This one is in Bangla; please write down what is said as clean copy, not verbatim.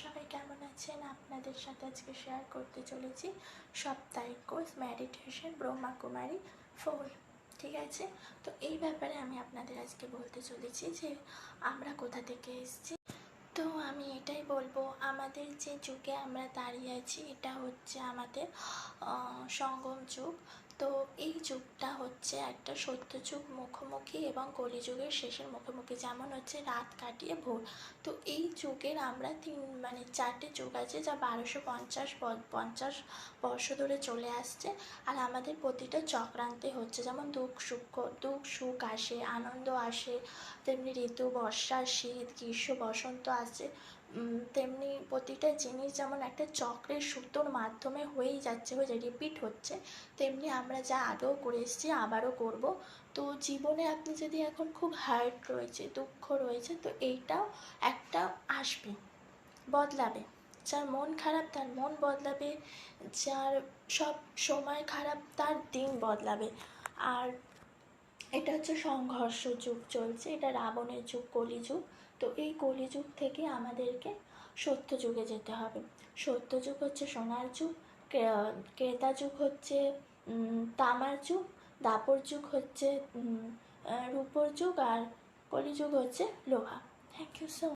সবাই কেমন আছেন? আপনাদের সাথে আজকে শেয়ার করতে চলেছি সাপ্তাহিক কোর্স মেডিটেশন ব্রহ্মাকুমারী 4। ঠিক আছে, তো এই ব্যাপারে আমি আপনাদের আজকে বলতে চলেছি যে আমরা কোথা থেকে এসেছি। তো আমি এটাই বলবো, আমাদের যে যুগে আমরা দাঁড়িয়ে আছি এটা হচ্ছে আমাদের সঙ্গম যুগ। তো এই যুগটা হচ্ছে একটা সত্যযুগ মুখোমুখি এবং কলিযুগের শেষের মুখোমুখি, যেমন হচ্ছে রাত কাটিয়ে ভোর। তো এই যুগের আমরা চারটে যুগ আছে, যা 1250 বর্ষ ধরে চলে আসছে। আর আমাদের প্রতিটা চক্রান্তে হচ্ছে, যেমন দুঃখ সুখ আসে, আনন্দ আসে, তেমনি ঋতু বর্ষা শীত গ্রীষ্ম বসন্ত আসে। তেমনি প্রতিটা জিনিস যেমন একটা চক্রের সুতোর মাধ্যমে হয়েই যাচ্ছে, রিপিট হচ্ছে, তেমনি আমরা যা আগেও করে এসেছি আবারও করব। তো জীবনে আপনি যদি এখন খুব হার্ট রয়েছে, দুঃখ রয়েছে, তো এইটাও একটা আসবে, বদলাবে। যার মন খারাপ তার মন বদলাবে, যার সব সময় খারাপ তার দিন বদলাবে। আর এটা হচ্ছে সংঘর্ষ যুগ চলছে, এটা রাবণের যুগ, কলিযুগ। তো এই কলিযুগ থেকে আমাদেরকে সত্য যুগে যেতে হবে। সত্য যুগ হচ্ছে সোনার যুগ, ক্রেতা যুগ হচ্ছে তামার যুগ, দাপর যুগ হচ্ছে রূপোর যুগ, আর কলিযুগ হচ্ছে লোহা। Thank you so